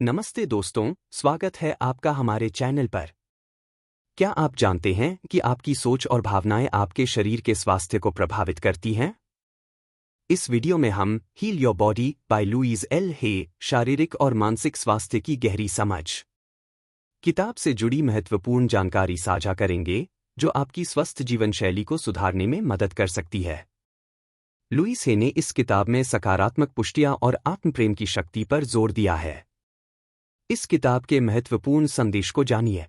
नमस्ते दोस्तों, स्वागत है आपका हमारे चैनल पर। क्या आप जानते हैं कि आपकी सोच और भावनाएं आपके शरीर के स्वास्थ्य को प्रभावित करती हैं? इस वीडियो में हम heal your body by Louise L Hay शारीरिक और मानसिक स्वास्थ्य की गहरी समझ किताब से जुड़ी महत्वपूर्ण जानकारी साझा करेंगे, जो आपकी स्वस्थ जीवन शैली को सुधारने में मदद कर सकती है। लुईस हे ने इस किताब में सकारात्मक पुष्टियां और आत्मप्रेम की शक्ति पर जोर दिया है। इस किताब के महत्वपूर्ण संदेश को जानिए।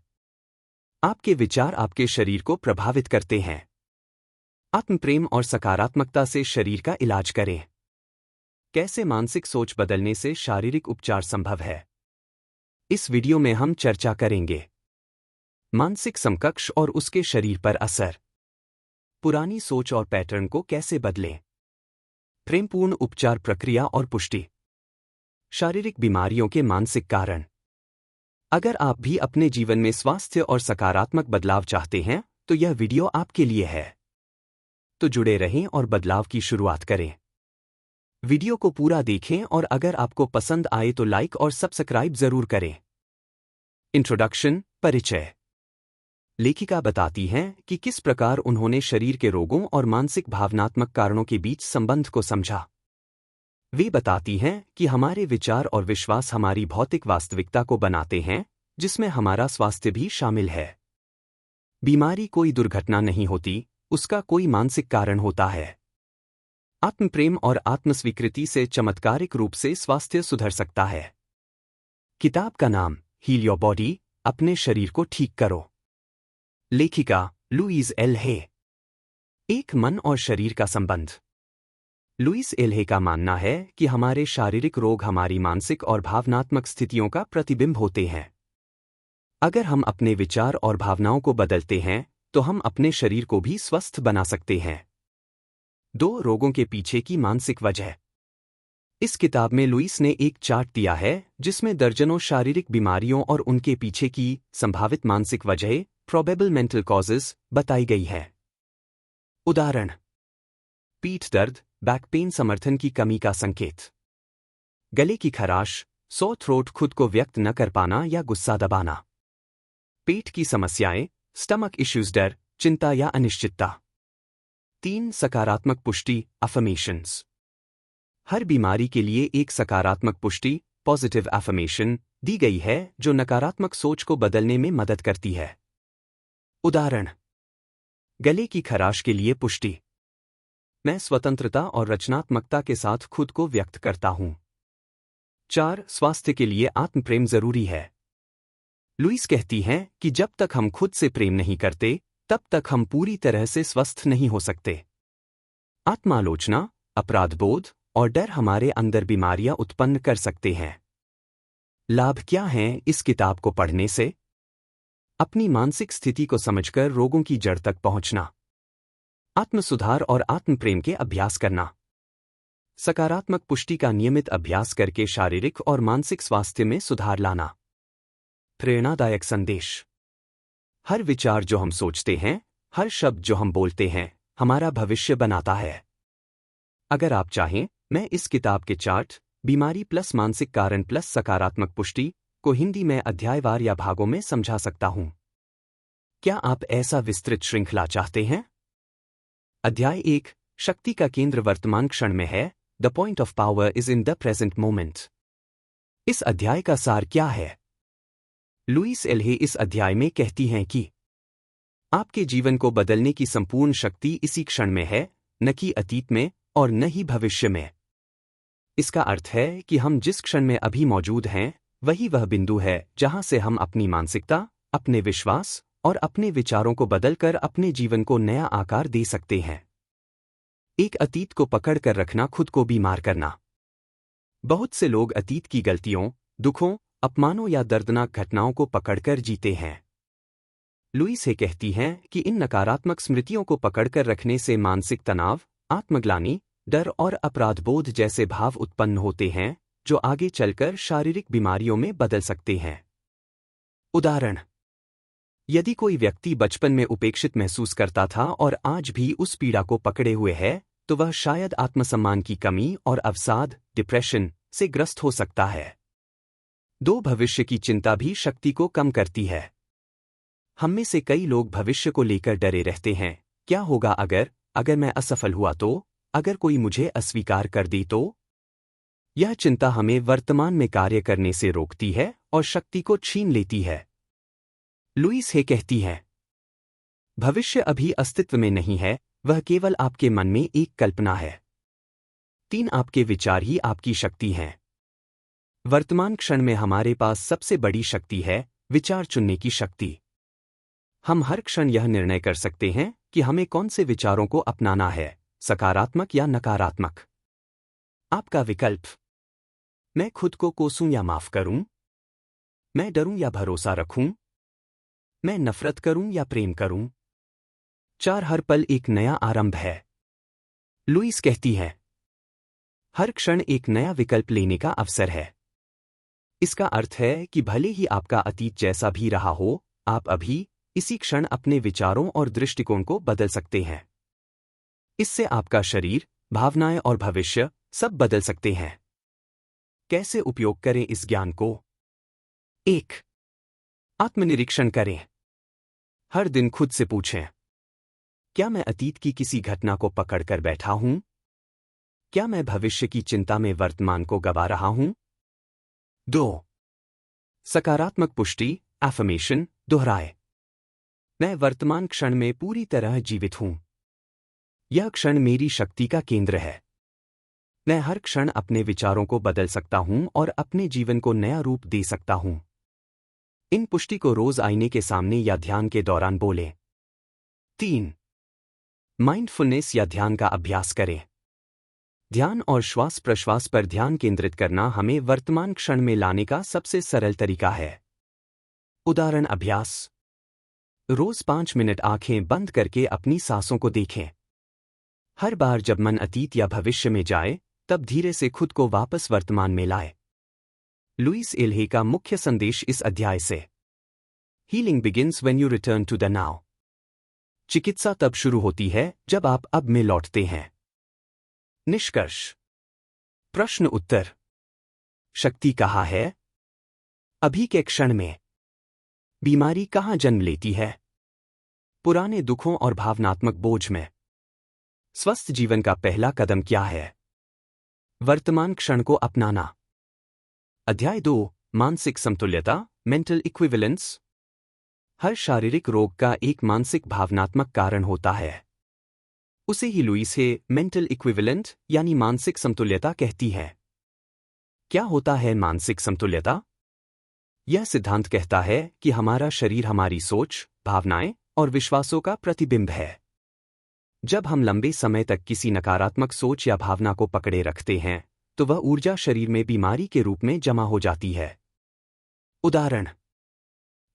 आपके विचार आपके शरीर को प्रभावित करते हैं। आत्मप्रेम और सकारात्मकता से शरीर का इलाज करें। कैसे मानसिक सोच बदलने से शारीरिक उपचार संभव है, इस वीडियो में हम चर्चा करेंगे। मानसिक समकक्ष और उसके शरीर पर असर। पुरानी सोच और पैटर्न को कैसे बदलें। प्रेमपूर्ण उपचार प्रक्रिया और पुष्टि। शारीरिक बीमारियों के मानसिक कारण। अगर आप भी अपने जीवन में स्वास्थ्य और सकारात्मक बदलाव चाहते हैं, तो यह वीडियो आपके लिए है। तो जुड़े रहें और बदलाव की शुरुआत करें। वीडियो को पूरा देखें और अगर आपको पसंद आए तो लाइक और सब्सक्राइब जरूर करें। इंट्रोडक्शन, परिचय। लेखिका बताती हैं कि किस प्रकार उन्होंने शरीर के रोगों और मानसिक भावनात्मक कारणों के बीच संबंध को समझा। वे बताती हैं कि हमारे विचार और विश्वास हमारी भौतिक वास्तविकता को बनाते हैं, जिसमें हमारा स्वास्थ्य भी शामिल है। बीमारी कोई दुर्घटना नहीं होती, उसका कोई मानसिक कारण होता है। आत्मप्रेम और आत्मस्वीकृति से चमत्कारिक रूप से स्वास्थ्य सुधर सकता है। किताब का नाम हील योर बॉडी, अपने शरीर को ठीक करो। लेखिका लुईस एल हे। एक मन और शरीर का संबंध। लुईस एल हे का मानना है कि हमारे शारीरिक रोग हमारी मानसिक और भावनात्मक स्थितियों का प्रतिबिंब होते हैं। अगर हम अपने विचार और भावनाओं को बदलते हैं, तो हम अपने शरीर को भी स्वस्थ बना सकते हैं। 2 रोगों के पीछे की मानसिक वजह। इस किताब में लुईस ने एक चार्ट दिया है जिसमें दर्जनों शारीरिक बीमारियों और उनके पीछे की संभावित मानसिक वजह, प्रोबेबल मेंटल कॉजेज, बताई गई है। उदाहरण: पीठ दर्द, बैक पेन, समर्थन की कमी का संकेत। गले की खराश, सो थ्रोट, खुद को व्यक्त न कर पाना या गुस्सा दबाना। पेट की समस्याएं, स्टमक इश्यूज, डर, चिंता या अनिश्चितता। 3 सकारात्मक पुष्टि, अफर्मेशंस। हर बीमारी के लिए एक सकारात्मक पुष्टि, पॉजिटिव अफर्मेशन, दी गई है जो नकारात्मक सोच को बदलने में मदद करती है। उदाहरण: गले की खराश के लिए पुष्टि: मैं स्वतंत्रता और रचनात्मकता के साथ खुद को व्यक्त करता हूं। 4 स्वास्थ्य के लिए आत्मप्रेम जरूरी है। लुईस कहती हैं कि जब तक हम खुद से प्रेम नहीं करते, तब तक हम पूरी तरह से स्वस्थ नहीं हो सकते। आत्मालोचना, अपराधबोध और डर हमारे अंदर बीमारियां उत्पन्न कर सकते हैं। लाभ क्या हैं इस किताब को पढ़ने से? अपनी मानसिक स्थिति को समझकर रोगों की जड़ तक पहुंचना। आत्मसुधार और आत्मप्रेम के अभ्यास करना। सकारात्मक पुष्टि का नियमित अभ्यास करके शारीरिक और मानसिक स्वास्थ्य में सुधार लाना। प्रेरणादायक संदेश। हर विचार जो हम सोचते हैं, हर शब्द जो हम बोलते हैं, हमारा भविष्य बनाता है। अगर आप चाहें, मैं इस किताब के चार्ट, बीमारी प्लस मानसिक कारण प्लस सकारात्मक पुष्टि, को हिंदी में अध्यायवार या भागों में समझा सकता हूं। क्या आप ऐसा विस्तृत श्रृंखला चाहते हैं? अध्याय 1, शक्ति का केंद्र वर्तमान क्षण में है, the point of power is in the present moment. इस अध्याय का सार क्या है? लुईस एल हे इस अध्याय में कहती हैं कि आपके जीवन को बदलने की संपूर्ण शक्ति इसी क्षण में है, न कि अतीत में और न ही भविष्य में। इसका अर्थ है कि हम जिस क्षण में अभी मौजूद हैं, वही वह बिंदु है जहां से हम अपनी मानसिकता, अपने विश्वास और अपने विचारों को बदलकर अपने जीवन को नया आकार दे सकते हैं। एक अतीत को पकड़ कर रखना खुद को बीमार करना। बहुत से लोग अतीत की गलतियों, दुखों, अपमानों या दर्दनाक घटनाओं को पकड़कर जीते हैं। लुईस हे कहती हैं कि इन नकारात्मक स्मृतियों को पकड़कर रखने से मानसिक तनाव, आत्मग्लानि, डर और अपराधबोध जैसे भाव उत्पन्न होते हैं, जो आगे चलकर शारीरिक बीमारियों में बदल सकते हैं। उदाहरण: यदि कोई व्यक्ति बचपन में उपेक्षित महसूस करता था और आज भी उस पीड़ा को पकड़े हुए है, तो वह शायद आत्मसम्मान की कमी और अवसाद, डिप्रेशन से ग्रस्त हो सकता है। दो भविष्य की चिंता भी शक्ति को कम करती है। हम में से कई लोग भविष्य को लेकर डरे रहते हैं। क्या होगा अगर मैं असफल हुआ तो? अगर कोई मुझे अस्वीकार कर दी तो? यह चिंता हमें वर्तमान में कार्य करने से रोकती है और शक्ति को छीन लेती है। लुईस हे कहती है, भविष्य अभी अस्तित्व में नहीं है, वह केवल आपके मन में एक कल्पना है। 3 आपके विचार ही आपकी शक्ति हैं। वर्तमान क्षण में हमारे पास सबसे बड़ी शक्ति है, विचार चुनने की शक्ति। हम हर क्षण यह निर्णय कर सकते हैं कि हमें कौन से विचारों को अपनाना है, सकारात्मक या नकारात्मक। आपका विकल्प, मैं खुद को कोसूं या माफ करूं, मैं डरूं या भरोसा रखूं, मैं नफरत करूं या प्रेम करूं। 4 हर पल एक नया आरंभ है। लुईस कहती है, हर क्षण एक नया विकल्प लेने का अवसर है। इसका अर्थ है कि भले ही आपका अतीत जैसा भी रहा हो, आप अभी इसी क्षण अपने विचारों और दृष्टिकोण को बदल सकते हैं। इससे आपका शरीर, भावनाएं और भविष्य सब बदल सकते हैं। कैसे उपयोग करें इस ज्ञान को? 1. आत्मनिरीक्षण करें। हर दिन खुद से पूछें, क्या मैं अतीत की किसी घटना को पकड़कर बैठा हूं? क्या मैं भविष्य की चिंता में वर्तमान को गवा रहा हूं? 2. सकारात्मक पुष्टि, एफर्मेशन, दोहराए। मैं वर्तमान क्षण में पूरी तरह जीवित हूं। यह क्षण मेरी शक्ति का केंद्र है। मैं हर क्षण अपने विचारों को बदल सकता हूं और अपने जीवन को नया रूप दे सकता हूं। इन पुष्टि को रोज आईने के सामने या ध्यान के दौरान बोलें। 3. माइंडफुलनेस या ध्यान का अभ्यास करें। ध्यान और श्वास प्रश्वास पर ध्यान केंद्रित करना हमें वर्तमान क्षण में लाने का सबसे सरल तरीका है। उदाहरण अभ्यास, रोज 5 मिनट आंखें बंद करके अपनी सांसों को देखें। हर बार जब मन अतीत या भविष्य में जाए, तब धीरे से खुद को वापस वर्तमान में लाए। लुईस एल्हे का मुख्य संदेश इस अध्याय से, healing begins when you return to the now. चिकित्सा तब शुरू होती है जब आप अब में लौटते हैं। निष्कर्ष, प्रश्न उत्तर। शक्ति कहाँ है? अभी के क्षण में। बीमारी कहाँ जन्म लेती है? पुराने दुखों और भावनात्मक बोझ में। स्वस्थ जीवन का पहला कदम क्या है? वर्तमान क्षण को अपनाना। अध्याय 2, मानसिक समतुल्यता, मेंटल इक्विवेलेंस। हर शारीरिक रोग का एक मानसिक भावनात्मक कारण होता है। उसे ही लुईस हे मेंटल इक्विवेलेंट यानी मानसिक समतुल्यता कहती है। क्या होता है मानसिक समतुल्यता? यह सिद्धांत कहता है कि हमारा शरीर हमारी सोच, भावनाएं और विश्वासों का प्रतिबिंब है। जब हम लंबे समय तक किसी नकारात्मक सोच या भावना को पकड़े रखते हैं, तो वह ऊर्जा शरीर में बीमारी के रूप में जमा हो जाती है। उदाहरण,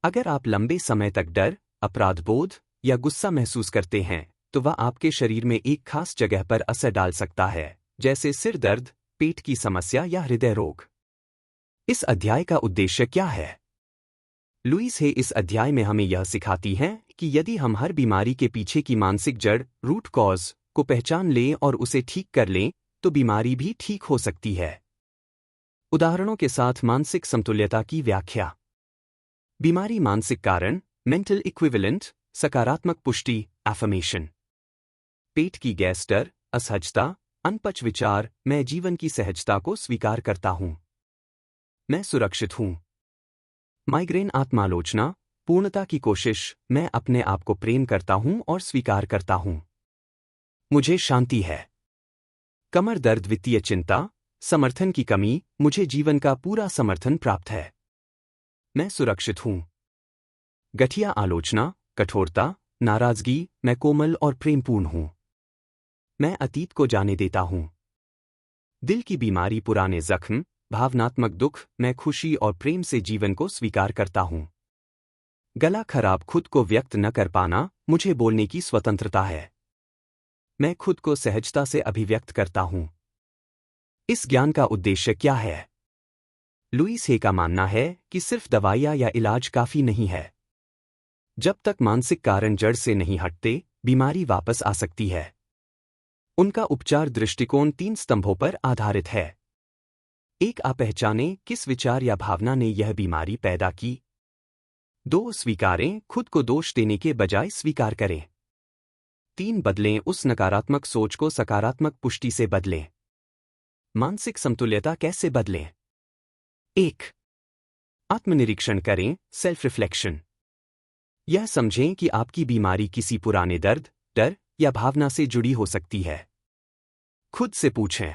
अगर आप लंबे समय तक डर, अपराधबोध या गुस्सा महसूस करते हैं, तो वह आपके शरीर में एक खास जगह पर असर डाल सकता है, जैसे सिर दर्द, पेट की समस्या या हृदय रोग। इस अध्याय का उद्देश्य क्या है? लुईस हे इस अध्याय में हमें यह सिखाती हैं कि यदि हम हर बीमारी के पीछे की मानसिक जड़, रूट कॉज, को पहचान लें और उसे ठीक कर लें, तो बीमारी भी ठीक हो सकती है। उदाहरणों के साथ मानसिक समतुल्यता की व्याख्या। बीमारी मानसिक कारण, मेंटल इक्विवेलेंट, सकारात्मक पुष्टि, एफर्मेशन। पेट की गैस, डर, असहजता, अनपच विचार, मैं जीवन की सहजता को स्वीकार करता हूं। मैं सुरक्षित हूं। माइग्रेन, आत्मालोचना, पूर्णता की कोशिश, मैं अपने आप को प्रेम करता हूं और स्वीकार करता हूं। मुझे शांति है। कमर दर्द, वित्तीय चिंता, समर्थन की कमी, मुझे जीवन का पूरा समर्थन प्राप्त है। मैं सुरक्षित हूं। गठिया आलोचना, कठोरता, नाराजगी, मैं कोमल और प्रेमपूर्ण हूं। मैं अतीत को जाने देता हूं। दिल की बीमारी, पुराने जख्म, भावनात्मक दुख, मैं खुशी और प्रेम से जीवन को स्वीकार करता हूं। गला खराब, खुद को व्यक्त न कर पाना, मुझे बोलने की स्वतंत्रता है। मैं खुद को सहजता से अभिव्यक्त करता हूं। इस ज्ञान का उद्देश्य क्या है? लुईस हे का मानना है कि सिर्फ दवाइयां या इलाज काफी नहीं है। जब तक मानसिक कारण जड़ से नहीं हटते, बीमारी वापस आ सकती है। उनका उपचार दृष्टिकोण 3 स्तंभों पर आधारित है। 1. आप पहचानें किस विचार या भावना ने यह बीमारी पैदा की। 2. स्वीकारें, खुद को दोष देने के बजाय स्वीकार करें। 3. बदलें, उस नकारात्मक सोच को सकारात्मक पुष्टि से बदलें। मानसिक समतुल्यता कैसे बदलें। 1. आत्मनिरीक्षण करें, सेल्फ रिफ्लेक्शन। यह समझें कि आपकी बीमारी किसी पुराने दर्द, डर या भावना से जुड़ी हो सकती है। खुद से पूछें,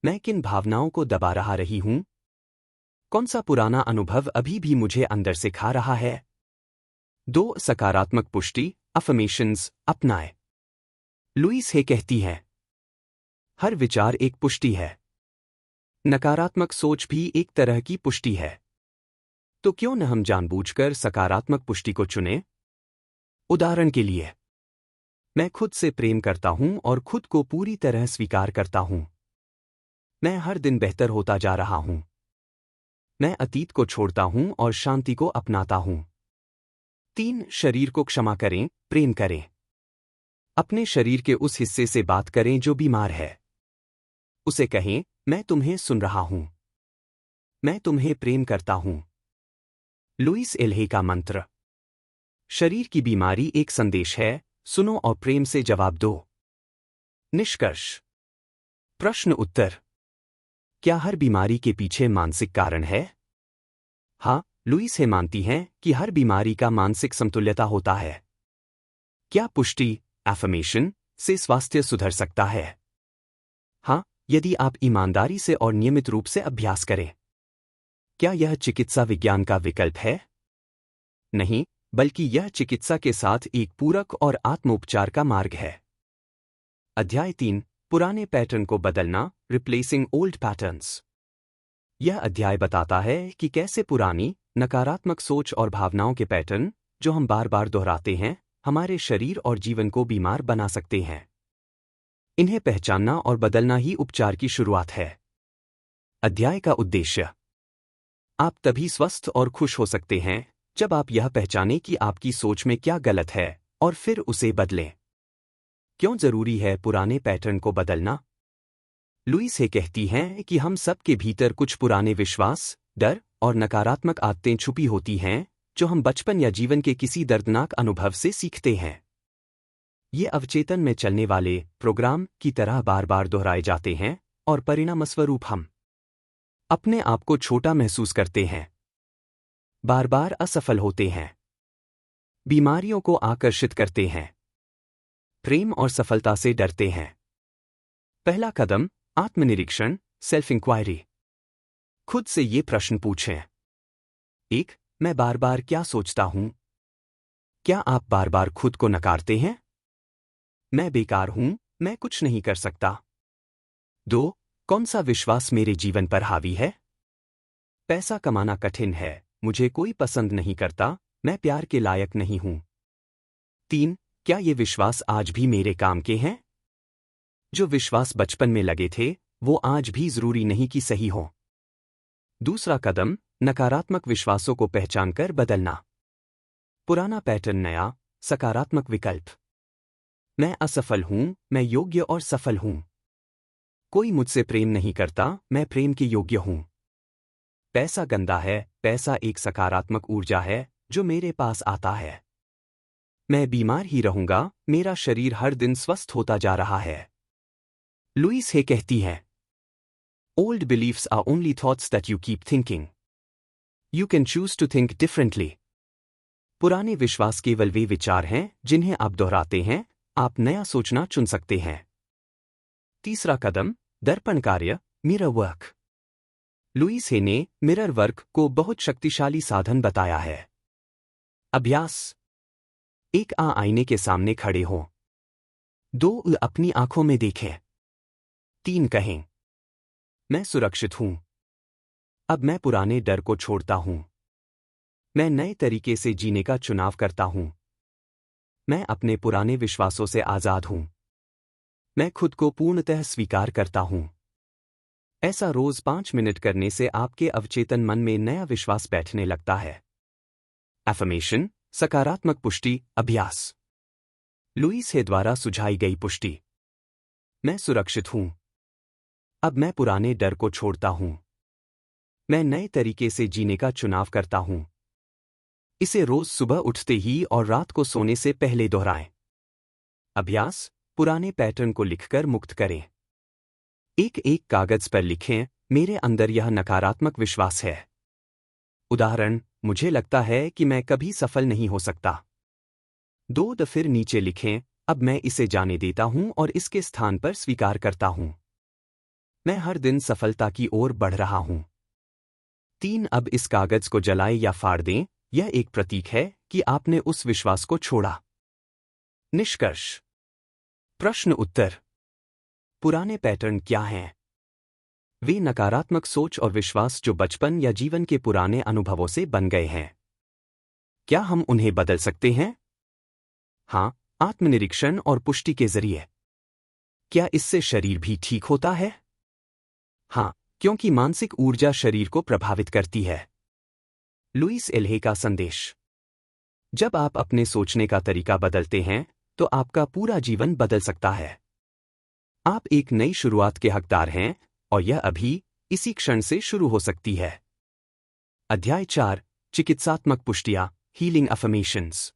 मैं किन भावनाओं को दबा रही हूं? कौन सा पुराना अनुभव अभी भी मुझे अंदर से खा रहा है? 2. सकारात्मक पुष्टि, अफर्मेशंस, अपनाएं। लुईस हे कहती है, हर विचार एक पुष्टि है। नकारात्मक सोच भी एक तरह की पुष्टि है। तो क्यों न हम जानबूझकर सकारात्मक पुष्टि को चुनें? उदाहरण के लिए, मैं खुद से प्रेम करता हूं और खुद को पूरी तरह स्वीकार करता हूं। मैं हर दिन बेहतर होता जा रहा हूं। मैं अतीत को छोड़ता हूं और शांति को अपनाता हूं। 3. शरीर को क्षमा करें, प्रेम करें। अपने शरीर के उस हिस्से से बात करें जो बीमार है। उसे कहें, मैं तुम्हें सुन रहा हूं। मैं तुम्हें प्रेम करता हूं। लुईस एल्हे का मंत्र। शरीर की बीमारी एक संदेश है, सुनो और प्रेम से जवाब दो। निष्कर्ष। प्रश्न उत्तर। क्या हर बीमारी के पीछे मानसिक कारण है? हाँ, लुईस हे मानती हैं कि हर बीमारी का मानसिक समतुल्यता होता है। क्या पुष्टि, एफर्मेशन, से स्वास्थ्य सुधर सकता है? हाँ, यदि आप ईमानदारी से और नियमित रूप से अभ्यास करें। क्या यह चिकित्सा विज्ञान का विकल्प है? नहीं, बल्कि यह चिकित्सा के साथ एक पूरक और आत्मोपचार का मार्ग है। अध्याय 3, पुराने पैटर्न को बदलना, रिप्लेसिंग ओल्ड पैटर्न्स। यह अध्याय बताता है कि कैसे पुरानी, नकारात्मक सोच और भावनाओं के पैटर्न, जो हम बार बार दोहराते हैं, हमारे शरीर और जीवन को बीमार बना सकते हैं। इन्हें पहचानना और बदलना ही उपचार की शुरुआत है। अध्याय का उद्देश्य। आप तभी स्वस्थ और खुश हो सकते हैं जब आप यह पहचानें कि आपकी सोच में क्या गलत है और फिर उसे बदलें। क्यों जरूरी है पुराने पैटर्न को बदलना? लुईस हे कहती हैं कि हम सब के भीतर कुछ पुराने विश्वास, डर और नकारात्मक आदतें छुपी होती हैं जो हम बचपन या जीवन के किसी दर्दनाक अनुभव से सीखते हैं। ये अवचेतन में चलने वाले प्रोग्राम की तरह बार बार दोहराए जाते हैं और परिणामस्वरूप हम अपने आप को छोटा महसूस करते हैं, बार बार असफल होते हैं, बीमारियों को आकर्षित करते हैं, प्रेम और सफलता से डरते हैं। पहला कदम, आत्मनिरीक्षण, सेल्फ इंक्वायरी। खुद से ये प्रश्न पूछें। 1. मैं बार बार क्या सोचता हूं? क्या आप बार बार खुद को नकारते हैं? मैं बेकार हूं, मैं कुछ नहीं कर सकता। 2. कौन सा विश्वास मेरे जीवन पर हावी है? पैसा कमाना कठिन है, मुझे कोई पसंद नहीं करता, मैं प्यार के लायक नहीं हूं। 3. क्या ये विश्वास आज भी मेरे काम के हैं? जो विश्वास बचपन में लगे थे, वो आज भी जरूरी नहीं कि सही हो। दूसरा कदम, नकारात्मक विश्वासों को पहचानकर बदलना। पुराना पैटर्न, नया, सकारात्मक विकल्प। मैं असफल हूं, मैं योग्य और सफल हूं। कोई मुझसे प्रेम नहीं करता, मैं प्रेम के योग्य हूं। पैसा गंदा है, पैसा एक सकारात्मक ऊर्जा है जो मेरे पास आता है। मैं बीमार ही रहूंगा, मेरा शरीर हर दिन स्वस्थ होता जा रहा है। लुईस हे कहती है, old beliefs are only thoughts that you keep thinking. You can choose to think differently. पुराने विश्वास केवल वे विचार हैं जिन्हें आप दोहराते हैं, आप नया सोचना चुन सकते हैं। तीसरा कदम, दर्पण कार्य, मिरर वर्क। लुईस हे ने मिरर वर्क को बहुत शक्तिशाली साधन बताया है। अभ्यास। 1. आईने के सामने खड़े हों। 2. अपनी आंखों में देखें। 3. कहें, मैं सुरक्षित हूं। अब मैं पुराने डर को छोड़ता हूं। मैं नए तरीके से जीने का चुनाव करता हूं। मैं अपने पुराने विश्वासों से आजाद हूं। मैं खुद को पूर्णतः स्वीकार करता हूं। ऐसा रोज 5 मिनट करने से आपके अवचेतन मन में नया विश्वास बैठने लगता है। एफर्मेशन, सकारात्मक पुष्टि अभ्यास। लुईस हे द्वारा सुझाई गई पुष्टि। मैं सुरक्षित हूं। अब मैं पुराने डर को छोड़ता हूं। मैं नए तरीके से जीने का चुनाव करता हूं। इसे रोज सुबह उठते ही और रात को सोने से पहले दोहराएं। अभ्यास, पुराने पैटर्न को लिखकर मुक्त करें। एक एक कागज पर लिखें, मेरे अंदर यह नकारात्मक विश्वास है। उदाहरण, मुझे लगता है कि मैं कभी सफल नहीं हो सकता। 2 फिर नीचे लिखें, अब मैं इसे जाने देता हूं और इसके स्थान पर स्वीकार करता हूं। मैं हर दिन सफलता की ओर बढ़ रहा हूं। 3 अब इस कागज को जलाएं या फाड़ दें, यह एक प्रतीक है कि आपने उस विश्वास को छोड़ा। निष्कर्ष। प्रश्न उत्तर। पुराने पैटर्न क्या हैं? वे नकारात्मक सोच और विश्वास जो बचपन या जीवन के पुराने अनुभवों से बन गए हैं। क्या हम उन्हें बदल सकते हैं? हाँ, आत्मनिरीक्षण और पुष्टि के जरिए। क्या इससे शरीर भी ठीक होता है? हाँ, क्योंकि मानसिक ऊर्जा शरीर को प्रभावित करती है। लुइस एल्हे का संदेश। जब आप अपने सोचने का तरीका बदलते हैं, तो आपका पूरा जीवन बदल सकता है। आप एक नई शुरुआत के हकदार हैं, और यह अभी, इसी क्षण से शुरू हो सकती है। अध्याय 4, चिकित्सात्मक पुष्टियाँ, हीलिंग अफर्मेशंस।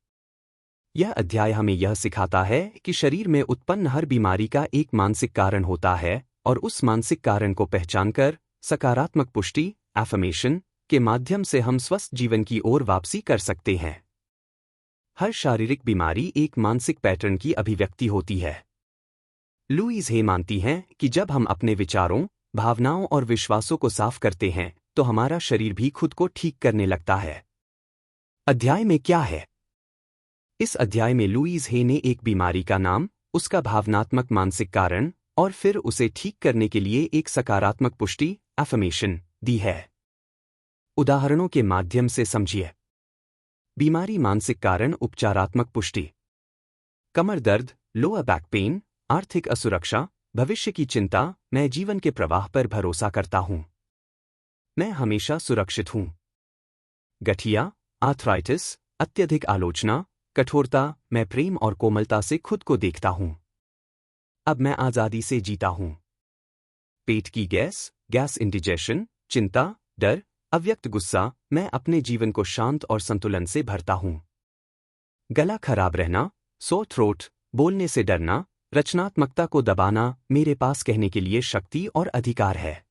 यह अध्याय हमें यह सिखाता है कि शरीर में उत्पन्न हर बीमारी का एक मानसिक कारण होता है, और उस मानसिक कारण को पहचानकर सकारात्मक पुष्टि, एफर्मेशन, के माध्यम से हम स्वस्थ जीवन की ओर वापसी कर सकते हैं। हर शारीरिक बीमारी एक मानसिक पैटर्न की अभिव्यक्ति होती है। लुइस हे मानती हैं कि जब हम अपने विचारों, भावनाओं और विश्वासों को साफ करते हैं, तो हमारा शरीर भी खुद को ठीक करने लगता है। अध्याय में क्या है? इस अध्याय में लुइस हे ने एक बीमारी का नाम, उसका भावनात्मक मानसिक कारण, और फिर उसे ठीक करने के लिए एक सकारात्मक पुष्टि, एफर्मेशन, दी है। उदाहरणों के माध्यम से समझिए। बीमारी मानसिक कारण, उपचारात्मक पुष्टि। कमर दर्द, लोअर बैक पेन, आर्थिक असुरक्षा, भविष्य की चिंता, मैं जीवन के प्रवाह पर भरोसा करता हूं। मैं हमेशा सुरक्षित हूं। गठिया, आर्थराइटिस, अत्यधिक आलोचना, कठोरता, मैं प्रेम और कोमलता से खुद को देखता हूं। अब मैं आजादी से जीता हूं। पेट की गैस, गैस इंडिजेशन, चिंता, डर, अव्यक्त गुस्सा, मैं अपने जीवन को शांत और संतुलन से भरता हूं। गला खराब रहना, सोर थ्रोट, बोलने से डरना, रचनात्मकता को दबाना, मेरे पास कहने के लिए शक्ति और अधिकार है।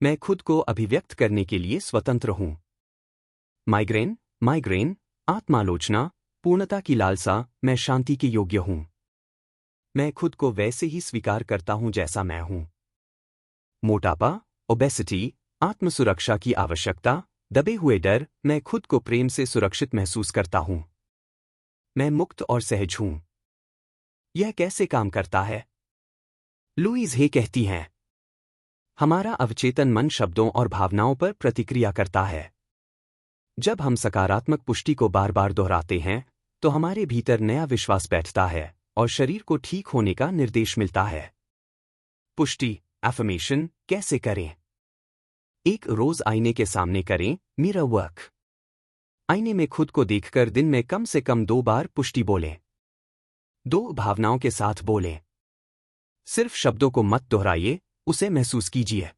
मैं खुद को अभिव्यक्त करने के लिए स्वतंत्र हूं। माइग्रेन, आत्मालोचना, पूर्णता की लालसा, मैं शांति के योग्य हूं। मैं खुद को वैसे ही स्वीकार करता हूं जैसा मैं हूं। मोटापा, ओबेसिटी, आत्मसुरक्षा की आवश्यकता, दबे हुए डर, मैं खुद को प्रेम से सुरक्षित महसूस करता हूं। मैं मुक्त और सहज हूं। यह कैसे काम करता है? लुइस हे कहती हैं, हमारा अवचेतन मन शब्दों और भावनाओं पर प्रतिक्रिया करता है। जब हम सकारात्मक पुष्टि को बार बार दोहराते हैं, तो हमारे भीतर नया विश्वास बैठता है और शरीर को ठीक होने का निर्देश मिलता है। पुष्टि, एफर्मेशन, कैसे करें? एक रोज आईने के सामने करें, मिरर वर्क। आईने में खुद को देखकर दिन में कम से कम 2 बार पुष्टि बोलें। 2 भावनाओं के साथ बोलें। सिर्फ शब्दों को मत दोहराइए, उसे महसूस कीजिए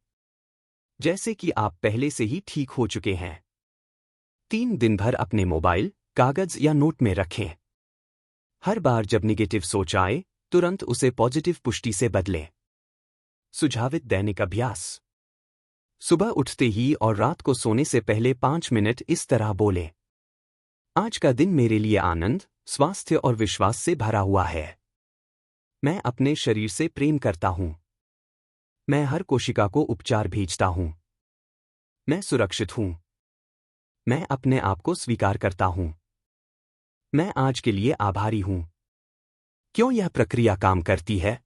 जैसे कि आप पहले से ही ठीक हो चुके हैं। 3 दिन भर अपने मोबाइल, कागज या नोट में रखें। हर बार जब निगेटिव सोच आए, तुरंत उसे पॉजिटिव पुष्टि से बदलें। सुझावित दैनिक अभ्यास। सुबह उठते ही और रात को सोने से पहले 5 मिनट इस तरह बोलें, आज का दिन मेरे लिए आनंद, स्वास्थ्य और विश्वास से भरा हुआ है। मैं अपने शरीर से प्रेम करता हूं। मैं हर कोशिका को उपचार भेजता हूं। मैं सुरक्षित हूं। मैं अपने आप को स्वीकार करता हूं। मैं आज के लिए आभारी हूं। क्यों यह प्रक्रिया काम करती है?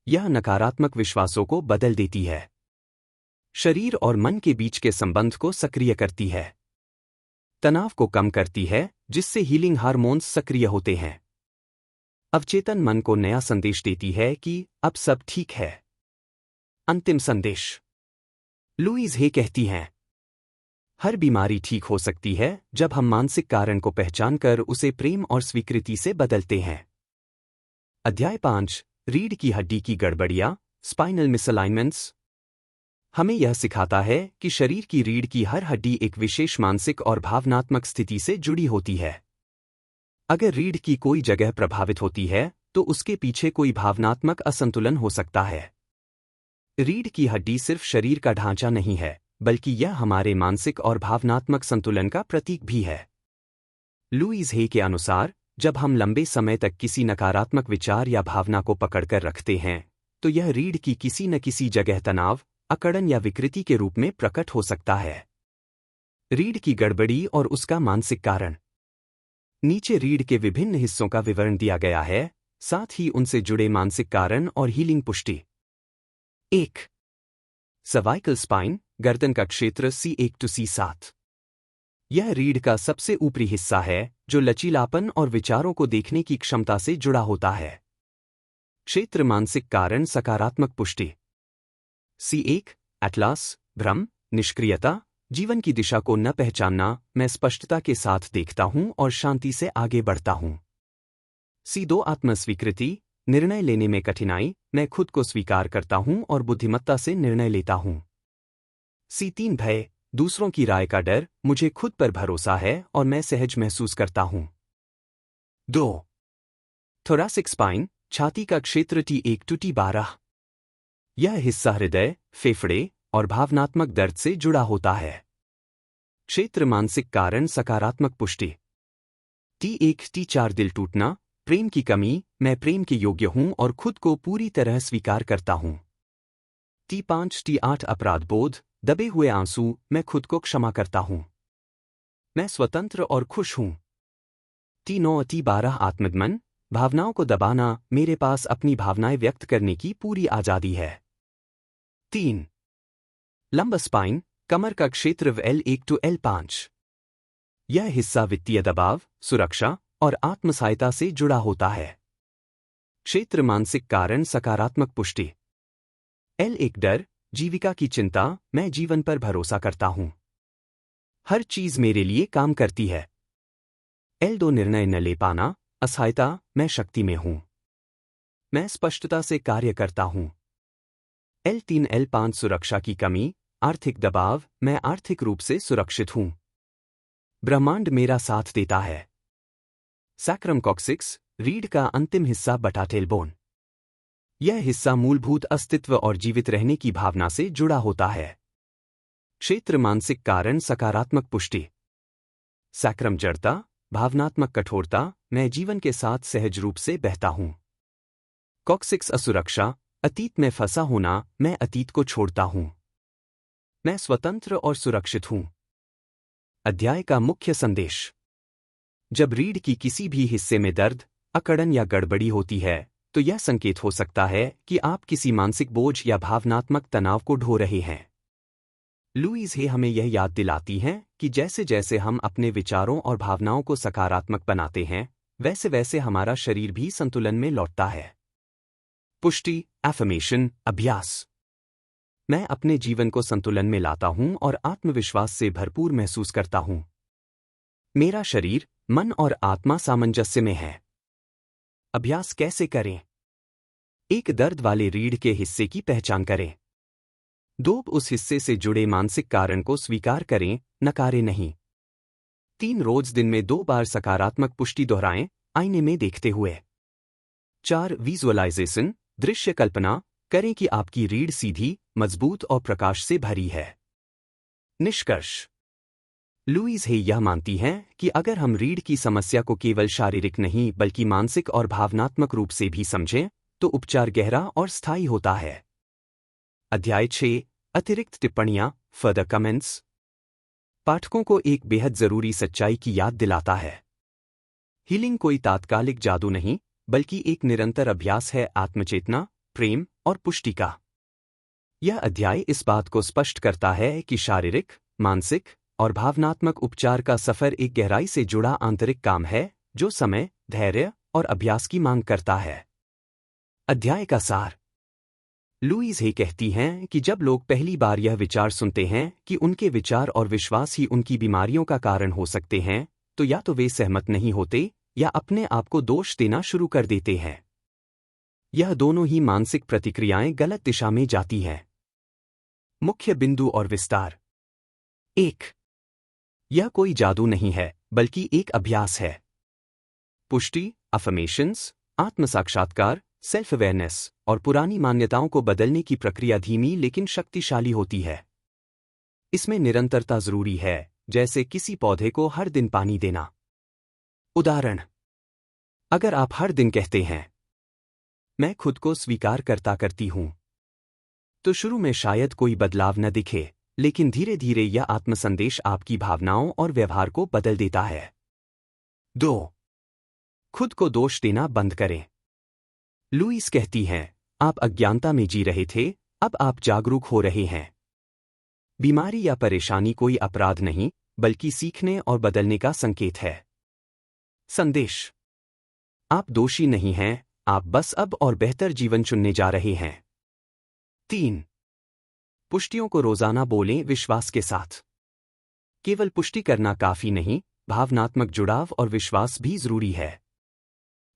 यह नकारात्मक विश्वासों को बदल देती है। शरीर और मन के बीच के संबंध को सक्रिय करती है। तनाव को कम करती है, जिससे हीलिंग हार्मोन्स सक्रिय होते हैं। अवचेतन मन को नया संदेश देती है कि अब सब ठीक है। अंतिम संदेश। लुइस हे कहती हैं, हर बीमारी ठीक हो सकती है जब हम मानसिक कारण को पहचानकर उसे प्रेम और स्वीकृति से बदलते हैं। अध्याय 5, रीढ़ की हड्डी की गड़बड़ियां, स्पाइनल मिसअलाइनमेंट्स। हमें यह सिखाता है कि शरीर की रीढ़ की हर हड्डी एक विशेष मानसिक और भावनात्मक स्थिति से जुड़ी होती है। अगर रीढ़ की कोई जगह प्रभावित होती है तो उसके पीछे कोई भावनात्मक असंतुलन हो सकता है। रीढ़ की हड्डी सिर्फ शरीर का ढांचा नहीं है, बल्कि यह हमारे मानसिक और भावनात्मक संतुलन का प्रतीक भी है। लुईस हे के अनुसार, जब हम लंबे समय तक किसी नकारात्मक विचार या भावना को पकड़कर रखते हैं, तो यह रीढ़ की किसी न किसी जगह तनाव, अकड़न या विकृति के रूप में प्रकट हो सकता है। रीढ़ की गड़बड़ी और उसका मानसिक कारण। नीचे रीढ़ के विभिन्न हिस्सों का विवरण दिया गया है, साथ ही उनसे जुड़े मानसिक कारण और हीलिंग पुष्टि। 1. सर्वाइकल स्पाइन, गर्दन का क्षेत्र C1 to C7। यह रीढ़ का सबसे ऊपरी हिस्सा है जो लचीलापन और विचारों को देखने की क्षमता से जुड़ा होता है। क्षेत्र मानसिक कारण सकारात्मक पुष्टि। C1 एटलास, भ्रम, निष्क्रियता, जीवन की दिशा को न पहचानना, मैं स्पष्टता के साथ देखता हूं और शांति से आगे बढ़ता हूं। C2 आत्मस्वीकृति, निर्णय लेने में कठिनाई, मैं खुद को स्वीकार करता हूं और बुद्धिमत्ता से निर्णय लेता हूं। C3 भय, दूसरों की राय का डर, मुझे खुद पर भरोसा है और मैं सहज महसूस करता हूं। 2. थोरैसिक स्पाइन, छाती का क्षेत्र T1 to T12। यह हिस्सा हृदय, फेफड़े और भावनात्मक दर्द से जुड़ा होता है। क्षेत्र मानसिक कारण सकारात्मक पुष्टि। T1 T4 दिल टूटना, प्रेम की कमी, मैं प्रेम के योग्य हूं और खुद को पूरी तरह स्वीकार करता हूं। T5 T8 अपराध बोध, दबे हुए आंसू, मैं खुद को क्षमा करता हूं। मैं स्वतंत्र और खुश हूं। T9 T12 आत्मदमन, भावनाओं को दबाना, मेरे पास अपनी भावनाएं व्यक्त करने की पूरी आजादी है। 3. लंबा स्पाइन, कमर का क्षेत्र L1 to L5। यह हिस्सा वित्तीय दबाव, सुरक्षा और आत्मसहायता से जुड़ा होता है। क्षेत्र मानसिक कारण सकारात्मक पुष्टि। L1 डर, जीविका की चिंता, मैं जीवन पर भरोसा करता हूं। हर चीज मेरे लिए काम करती है। L2 निर्णय न ले पाना, असहायता, मैं शक्ति में हूं। मैं स्पष्टता से कार्य करता हूं। L3 L5 सुरक्षा की कमी, आर्थिक दबाव, मैं आर्थिक रूप से सुरक्षित हूं। ब्रह्मांड मेरा साथ देता है। सैक्रम कॉक्सिक्स, रीढ़ का अंतिम हिस्सा बटा टेलबोन। यह हिस्सा मूलभूत अस्तित्व और जीवित रहने की भावना से जुड़ा होता है। क्षेत्र मानसिक कारण सकारात्मक पुष्टि। सैक्रम जड़ता, भावनात्मक कठोरता, मैं जीवन के साथ सहज रूप से बहता हूं। कॉक्सिक्स असुरक्षा, अतीत में फंसा होना, मैं अतीत को छोड़ता हूं। मैं स्वतंत्र और सुरक्षित हूं। अध्याय का मुख्य संदेश। जब रीढ़ की किसी भी हिस्से में दर्द, अकड़न या गड़बड़ी होती है, तो यह संकेत हो सकता है कि आप किसी मानसिक बोझ या भावनात्मक तनाव को ढो रहे हैं। लुईस हे हमें यह याद दिलाती हैं कि जैसे जैसे हम अपने विचारों और भावनाओं को सकारात्मक बनाते हैं, वैसे वैसे हमारा शरीर भी संतुलन में लौटता है। पुष्टि, एफर्मेशन, अभ्यास। मैं अपने जीवन को संतुलन में लाता हूं और आत्मविश्वास से भरपूर महसूस करता हूं। मेरा शरीर, मन और आत्मा सामंजस्य में है। अभ्यास कैसे करें? 1. दर्द वाले रीढ़ के हिस्से की पहचान करें। 2. उस हिस्से से जुड़े मानसिक कारण को स्वीकार करें, नकारें नहीं। 3. रोज दिन में 2 बार सकारात्मक पुष्टि दोहराएं, आईने में देखते हुए। 4. विजुअलाइजेशन, दृश्य कल्पना करें कि आपकी रीढ़ सीधी, मजबूत और प्रकाश से भरी है। निष्कर्ष। लुईस हे यह मानती हैं कि अगर हम रीढ़ की समस्या को केवल शारीरिक नहीं बल्कि मानसिक और भावनात्मक रूप से भी समझें, तो उपचार गहरा और स्थायी होता है। अध्याय 6, अतिरिक्त टिप्पणियां, फर्दर कमेंट्स। पाठकों को एक बेहद जरूरी सच्चाई की याद दिलाता है। हीलिंग कोई तात्कालिक जादू नहीं, बल्कि एक निरंतर अभ्यास है आत्मचेतना, प्रेम और पुष्टि का। यह अध्याय इस बात को स्पष्ट करता है कि शारीरिक, मानसिक और भावनात्मक उपचार का सफर एक गहराई से जुड़ा आंतरिक काम है जो समय, धैर्य और अभ्यास की मांग करता है। अध्याय का सार। लुईस हे कहती हैं कि जब लोग पहली बार यह विचार सुनते हैं कि उनके विचार और विश्वास ही उनकी बीमारियों का कारण हो सकते हैं, तो या तो वे सहमत नहीं होते या अपने आप को दोष देना शुरू कर देते हैं। यह दोनों ही मानसिक प्रतिक्रियाएं गलत दिशा में जाती हैं। मुख्य बिंदु और विस्तार। 1. यह कोई जादू नहीं है, बल्कि एक अभ्यास है। पुष्टि, अफर्मेशंस, आत्मसाक्षात्कार, सेल्फ अवेयरनेस और पुरानी मान्यताओं को बदलने की प्रक्रिया धीमी लेकिन शक्तिशाली होती है। इसमें निरंतरता जरूरी है, जैसे किसी पौधे को हर दिन पानी देना। उदाहरण: अगर आप हर दिन कहते हैं, मैं खुद को स्वीकार करती हूं, तो शुरू में शायद कोई बदलाव न दिखे, लेकिन धीरे धीरे यह आत्मसंदेश आपकी भावनाओं और व्यवहार को बदल देता है। 2. खुद को दोष देना बंद करें। लुईस कहती हैं, आप अज्ञानता में जी रहे थे, अब आप जागरूक हो रहे हैं। बीमारी या परेशानी कोई अपराध नहीं, बल्कि सीखने और बदलने का संकेत है। संदेश: आप दोषी नहीं हैं, आप बस अब और बेहतर जीवन चुनने जा रहे हैं। 3. पुष्टियों को रोजाना बोलें विश्वास के साथ। केवल पुष्टि करना काफी नहीं, भावनात्मक जुड़ाव और विश्वास भी जरूरी है।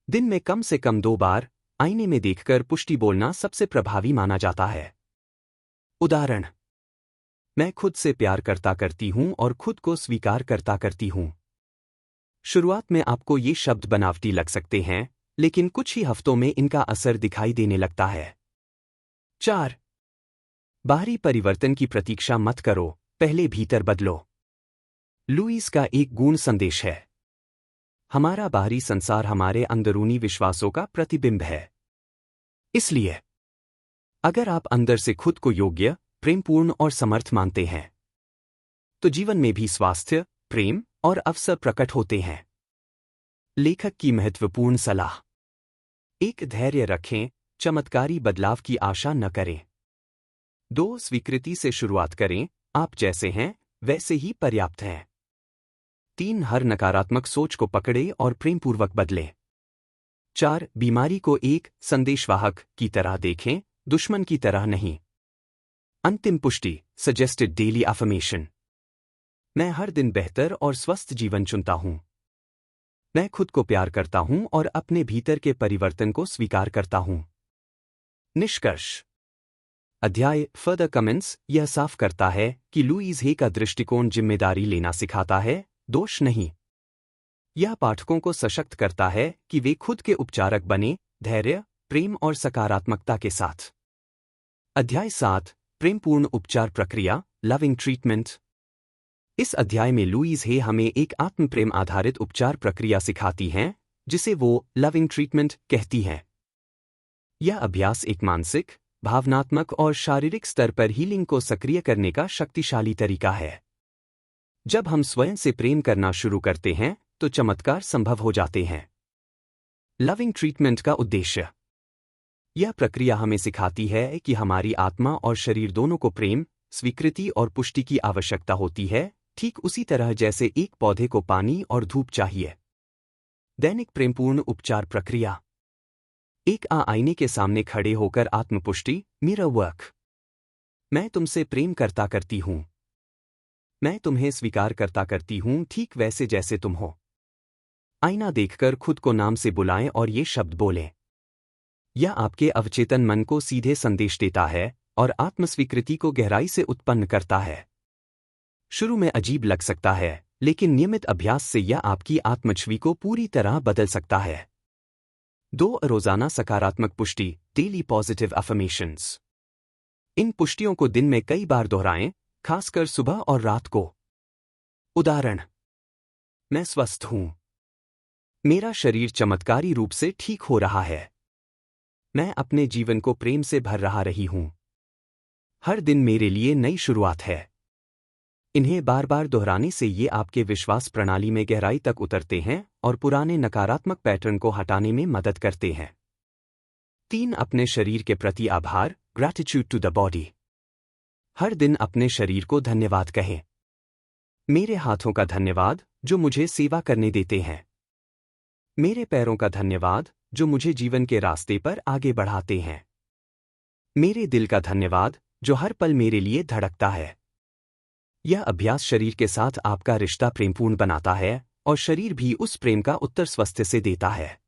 दिन में कम से कम 2 बार आईने में देखकर पुष्टि बोलना सबसे प्रभावी माना जाता है। उदाहरण: मैं खुद से प्यार करती हूं और खुद को स्वीकार करती हूं। शुरुआत में आपको ये शब्द बनावटी लग सकते हैं, लेकिन कुछ ही हफ्तों में इनका असर दिखाई देने लगता है। 4. बाहरी परिवर्तन की प्रतीक्षा मत करो, पहले भीतर बदलो। लुईस का एक गूढ़ संदेश है। हमारा बाहरी संसार हमारे अंदरूनी विश्वासों का प्रतिबिंब है। इसलिए अगर आप अंदर से खुद को योग्य, प्रेमपूर्ण और समर्थ मानते हैं, तो जीवन में भी स्वास्थ्य, प्रेम और अवसर प्रकट होते हैं। लेखक की महत्वपूर्ण सलाह: 1. धैर्य रखें, चमत्कारी बदलाव की आशा न करें। 2. स्वीकृति से शुरुआत करें, आप जैसे हैं वैसे ही पर्याप्त हैं। 3. हर नकारात्मक सोच को पकड़े और प्रेमपूर्वक बदलें। 4. बीमारी को एक संदेशवाहक की तरह देखें, दुश्मन की तरह नहीं। अंतिम पुष्टि: सजेस्टेड डेली अफर्मेशन। मैं हर दिन बेहतर और स्वस्थ जीवन चुनता हूं। मैं खुद को प्यार करता हूं और अपने भीतर के परिवर्तन को स्वीकार करता हूं। निष्कर्ष: अध्याय फर्दर कमेंट्स यह साफ करता है कि लुईस हे का दृष्टिकोण जिम्मेदारी लेना सिखाता है, दोष नहीं। यह पाठकों को सशक्त करता है कि वे खुद के उपचारक बने, धैर्य, प्रेम और सकारात्मकता के साथ। अध्याय 7 प्रेमपूर्ण उपचार प्रक्रिया, लविंग ट्रीटमेंट। इस अध्याय में लुईस हे हमें एक आत्मप्रेम आधारित उपचार प्रक्रिया सिखाती हैं, जिसे वो लविंग ट्रीटमेंट कहती हैं। यह अभ्यास एक मानसिक, भावनात्मक और शारीरिक स्तर पर हीलिंग को सक्रिय करने का शक्तिशाली तरीका है। जब हम स्वयं से प्रेम करना शुरू करते हैं, तो चमत्कार संभव हो जाते हैं। लविंग ट्रीटमेंट का उद्देश्य: यह प्रक्रिया हमें सिखाती है कि हमारी आत्मा और शरीर दोनों को प्रेम, स्वीकृति और पुष्टि की आवश्यकता होती है, ठीक उसी तरह जैसे एक पौधे को पानी और धूप चाहिए। दैनिक प्रेमपूर्ण उपचार प्रक्रिया: 1. आईने के सामने खड़े होकर आत्मपुष्टि, मिरर वर्क। मैं तुमसे प्रेम करती हूं। मैं तुम्हें स्वीकार करती हूं, ठीक वैसे जैसे तुम हो। आईना देखकर खुद को नाम से बुलाएं और ये शब्द बोलें। यह आपके अवचेतन मन को सीधे संदेश देता है और आत्मस्वीकृति को गहराई से उत्पन्न करता है। शुरू में अजीब लग सकता है, लेकिन नियमित अभ्यास से यह आपकी आत्मछवि को पूरी तरह बदल सकता है। 2. रोजाना सकारात्मक पुष्टि, डेली पॉजिटिव अफर्मेशंस। इन पुष्टियों को दिन में कई बार दोहराएं, खासकर सुबह और रात को। उदाहरण: मैं स्वस्थ हूं। मेरा शरीर चमत्कारी रूप से ठीक हो रहा है। मैं अपने जीवन को प्रेम से भर रही हूं। हर दिन मेरे लिए नई शुरुआत है। इन्हें बार बार दोहराने से ये आपके विश्वास प्रणाली में गहराई तक उतरते हैं और पुराने नकारात्मक पैटर्न को हटाने में मदद करते हैं। 3. अपने शरीर के प्रति आभार, ग्रैटिट्यूड टू द बॉडी। हर दिन अपने शरीर को धन्यवाद कहें। मेरे हाथों का धन्यवाद, जो मुझे सेवा करने देते हैं। मेरे पैरों का धन्यवाद, जो मुझे जीवन के रास्ते पर आगे बढ़ाते हैं। मेरे दिल का धन्यवाद, जो हर पल मेरे लिए धड़कता है। यह अभ्यास शरीर के साथ आपका रिश्ता प्रेमपूर्ण बनाता है और शरीर भी उस प्रेम का उत्तर स्वास्थ्य से देता है।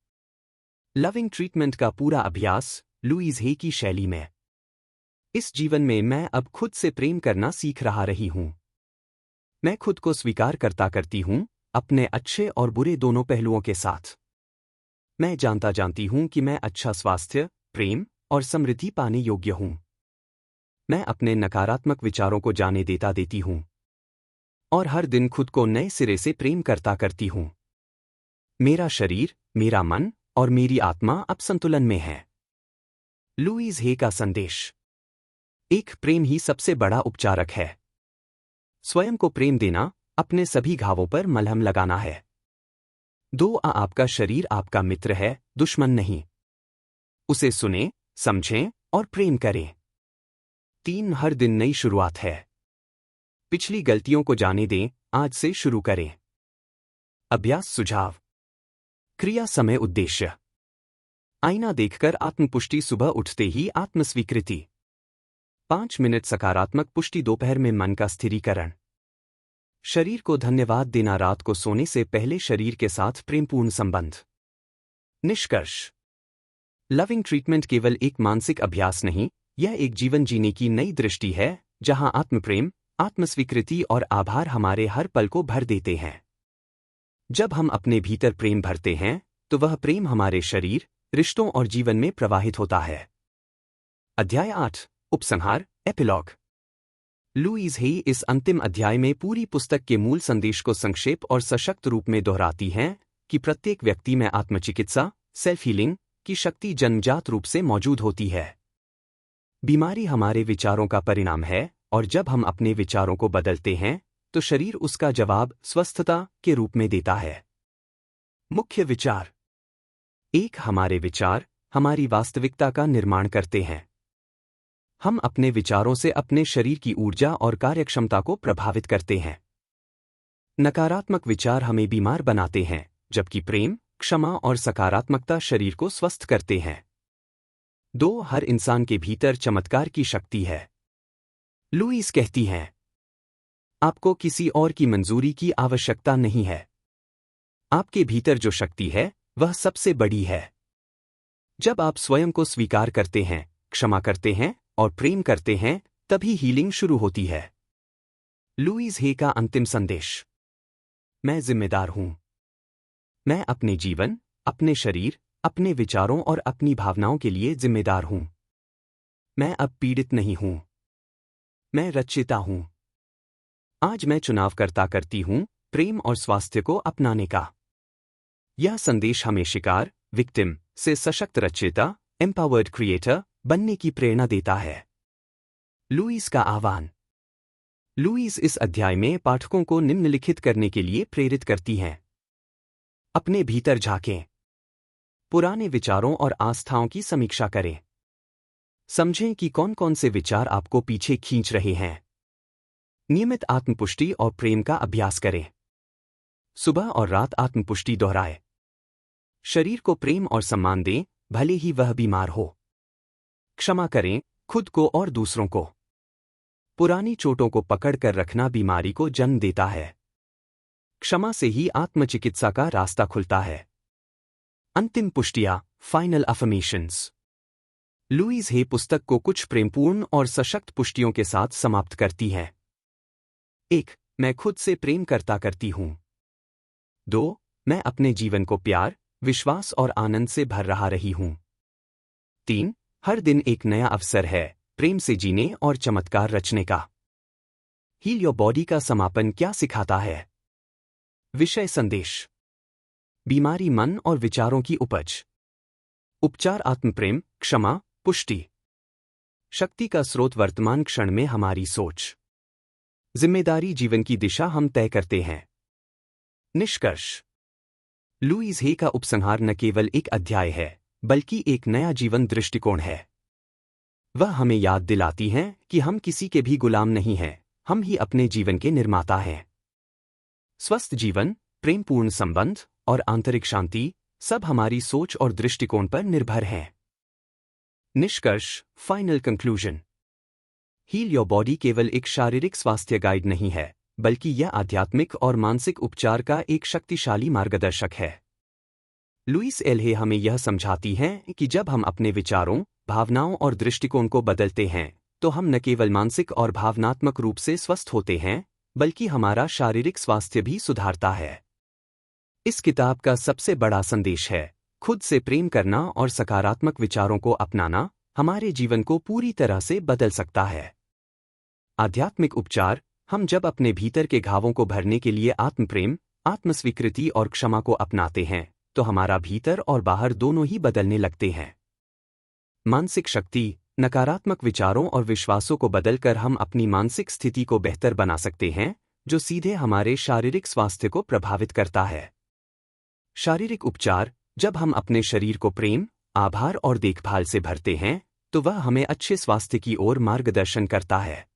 लविंग ट्रीटमेंट का पूरा अभ्यास लुईस हे की शैली में। इस जीवन में मैं अब खुद से प्रेम करना सीख रही हूं। मैं खुद को स्वीकार करती हूं, अपने अच्छे और बुरे दोनों पहलुओं के साथ। मैं जानती हूं कि मैं अच्छा स्वास्थ्य, प्रेम और समृद्धि पाने योग्य हूं। मैं अपने नकारात्मक विचारों को जाने देती हूं और हर दिन खुद को नए सिरे से प्रेम करती हूं। मेरा शरीर, मेरा मन और मेरी आत्मा अब संतुलन में है। लुईस हे का संदेश। एक प्रेम ही सबसे बड़ा उपचारक है। स्वयं को प्रेम देना, अपने सभी घावों पर मलहम लगाना है। 2 आपका शरीर आपका मित्र है, दुश्मन नहीं। उसे सुने, समझें और प्रेम करें। 3 हर दिन नई शुरुआत है। पिछली गलतियों को जाने दें, आज से शुरू करें। अभ्यास सुझाव। क्रिया समय उद्देश्य। आईना देखकर आत्मपुष्टि सुबह उठते ही आत्मस्वीकृति। 5 मिनट सकारात्मक पुष्टि दोपहर में मन का स्थिरीकरण। शरीर को धन्यवाद देना रात को सोने से पहले शरीर के साथ प्रेमपूर्ण संबंध। निष्कर्ष। लविंग ट्रीटमेंट केवल एक मानसिक अभ्यास नहीं, यह एक जीवन जीने की नई दृष्टि है जहां आत्मप्रेम, आत्मस्वीकृति और आभार हमारे हर पल को भर देते हैं। जब हम अपने भीतर प्रेम भरते हैं तो वह प्रेम हमारे शरीर, रिश्तों और जीवन में प्रवाहित होता है। अध्याय 8 उपसंहार एपिलॉग। लुईस हे इस अंतिम अध्याय में पूरी पुस्तक के मूल संदेश को संक्षेप और सशक्त रूप में दोहराती हैं कि प्रत्येक व्यक्ति में आत्मचिकित्सा, सेल्फ हीलिंग की शक्ति जन्मजात रूप से मौजूद होती है। बीमारी हमारे विचारों का परिणाम है और जब हम अपने विचारों को बदलते हैं तो शरीर उसका जवाब स्वस्थता के रूप में देता है। मुख्य विचार। 1 हमारे विचार हमारी वास्तविकता का निर्माण करते हैं। हम अपने विचारों से अपने शरीर की ऊर्जा और कार्यक्षमता को प्रभावित करते हैं। नकारात्मक विचार हमें बीमार बनाते हैं, जबकि प्रेम, क्षमा और सकारात्मकता शरीर को स्वस्थ करते हैं। 2 हर इंसान के भीतर चमत्कार की शक्ति है। लुईस कहती हैं, आपको किसी और की मंजूरी की आवश्यकता नहीं है। आपके भीतर जो शक्ति है वह सबसे बड़ी है। जब आप स्वयं को स्वीकार करते हैं, क्षमा करते हैं और प्रेम करते हैं, तभी हीलिंग शुरू होती है। लुईस हे का अंतिम संदेश। मैं जिम्मेदार हूं। मैं अपने जीवन, अपने शरीर, अपने विचारों और अपनी भावनाओं के लिए जिम्मेदार हूं। मैं अब पीड़ित नहीं हूं। मैं रचयिता हूं। आज मैं चुनाव करती हूं प्रेम और स्वास्थ्य को अपनाने का। यह संदेश हमें शिकार, विक्टिम से सशक्त रचयिता, एम्पावर्ड क्रिएटर बनने की प्रेरणा देता है। लुईस का आह्वान। लुईस इस अध्याय में पाठकों को निम्नलिखित करने के लिए प्रेरित करती हैं। अपने भीतर झांकें। पुराने विचारों और आस्थाओं की समीक्षा करें। समझें कि कौन-कौन से विचार आपको पीछे खींच रहे हैं। नियमित आत्मपुष्टि और प्रेम का अभ्यास करें। सुबह और रात आत्मपुष्टि दोहराएं। शरीर को प्रेम और सम्मान दें, भले ही वह बीमार हो। क्षमा करें, खुद को और दूसरों को। पुरानी चोटों को पकड़ कर रखना बीमारी को जन्म देता है। क्षमा से ही आत्मचिकित्सा का रास्ता खुलता है। अंतिम पुष्टियां, फाइनल अफर्मेशंस। लुईस हे पुस्तक को कुछ प्रेमपूर्ण और सशक्त पुष्टियों के साथ समाप्त करती है। 1 मैं खुद से प्रेम करती हूं। 2 मैं अपने जीवन को प्यार, विश्वास और आनंद से भर रही हूं। 3 हर दिन एक नया अवसर है प्रेम से जीने और चमत्कार रचने का। हील योर बॉडी का समापन क्या सिखाता है? विषय संदेश। बीमारी मन और विचारों की उपज। उपचार आत्मप्रेम, क्षमा, पुष्टि। शक्ति का स्रोत वर्तमान क्षण में हमारी सोच। जिम्मेदारी जीवन की दिशा हम तय करते हैं। निष्कर्ष। लुईस हे का उपसंहार न केवल एक अध्याय है, बल्कि एक नया जीवन दृष्टिकोण है। वह हमें याद दिलाती हैं कि हम किसी के भी गुलाम नहीं हैं, हम ही अपने जीवन के निर्माता हैं। स्वस्थ जीवन, प्रेमपूर्ण संबंध और आंतरिक शांति सब हमारी सोच और दृष्टिकोण पर निर्भर हैं। निष्कर्ष, final conclusion. Heal your body केवल एक शारीरिक स्वास्थ्य गाइड नहीं है, बल्कि यह आध्यात्मिक और मानसिक उपचार का एक शक्तिशाली मार्गदर्शक है। लुईस एल्हे हमें यह समझाती हैं कि जब हम अपने विचारों, भावनाओं और दृष्टिकोण को बदलते हैं, तो हम न केवल मानसिक और भावनात्मक रूप से स्वस्थ होते हैं, बल्कि हमारा शारीरिक स्वास्थ्य भी सुधारता है। इस किताब का सबसे बड़ा संदेश है, खुद से प्रेम करना और सकारात्मक विचारों को अपनाना हमारे जीवन को पूरी तरह से बदल सकता है। आध्यात्मिक उपचार। हम जब अपने भीतर के घावों को भरने के लिए आत्मप्रेम, आत्मस्वीकृति और क्षमा को अपनाते हैं, तो हमारा भीतर और बाहर दोनों ही बदलने लगते हैं। मानसिक शक्ति। नकारात्मक विचारों और विश्वासों को बदलकर हम अपनी मानसिक स्थिति को बेहतर बना सकते हैं, जो सीधे हमारे शारीरिक स्वास्थ्य को प्रभावित करता है। शारीरिक उपचार। जब हम अपने शरीर को प्रेम, आभार और देखभाल से भरते हैं, तो वह हमें अच्छे स्वास्थ्य की ओर मार्गदर्शन करता है।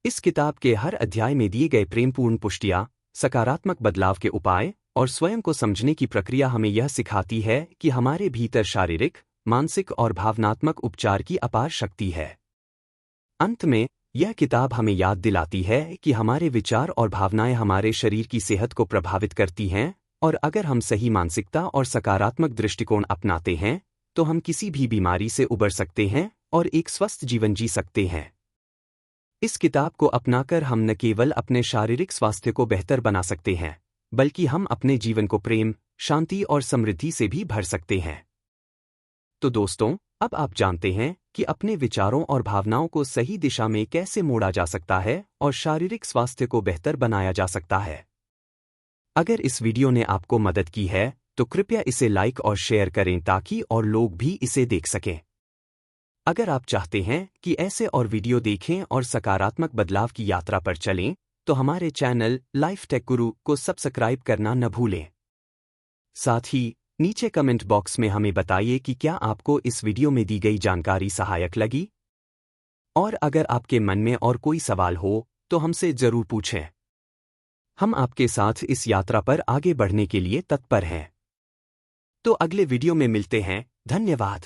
इस किताब के हर अध्याय में दिए गए प्रेमपूर्ण पुष्टियाँ, सकारात्मक बदलाव के उपाय और स्वयं को समझने की प्रक्रिया हमें यह सिखाती है कि हमारे भीतर शारीरिक, मानसिक और भावनात्मक उपचार की अपार शक्ति है। अंत में, यह किताब हमें याद दिलाती है कि हमारे विचार और भावनाएं हमारे शरीर की सेहत को प्रभावित करती हैं, और अगर हम सही मानसिकता और सकारात्मक दृष्टिकोण अपनाते हैं, तो हम किसी भी बीमारी से उबर सकते हैं और एक स्वस्थ जीवन जी सकते हैं। इस किताब को अपनाकर हम न केवल अपने शारीरिक स्वास्थ्य को बेहतर बना सकते हैं, बल्कि हम अपने जीवन को प्रेम, शांति और समृद्धि से भी भर सकते हैं। तो दोस्तों, अब आप जानते हैं कि अपने विचारों और भावनाओं को सही दिशा में कैसे मोड़ा जा सकता है और शारीरिक स्वास्थ्य को बेहतर बनाया जा सकता है। अगर इस वीडियो ने आपको मदद की है, तो कृपया इसे लाइक और शेयर करें ताकि और लोग भी इसे देख सकें। अगर आप चाहते हैं कि ऐसे और वीडियो देखें और सकारात्मक बदलाव की यात्रा पर चलें, तो हमारे चैनल लाइफ टेक गुरु को सब्सक्राइब करना न भूलें। साथ ही नीचे कमेंट बॉक्स में हमें बताइए कि क्या आपको इस वीडियो में दी गई जानकारी सहायक लगी। और अगर आपके मन में और कोई सवाल हो, तो हमसे जरूर पूछें। हम आपके साथ इस यात्रा पर आगे बढ़ने के लिए तत्पर हैं। तो अगले वीडियो में मिलते हैं। धन्यवाद।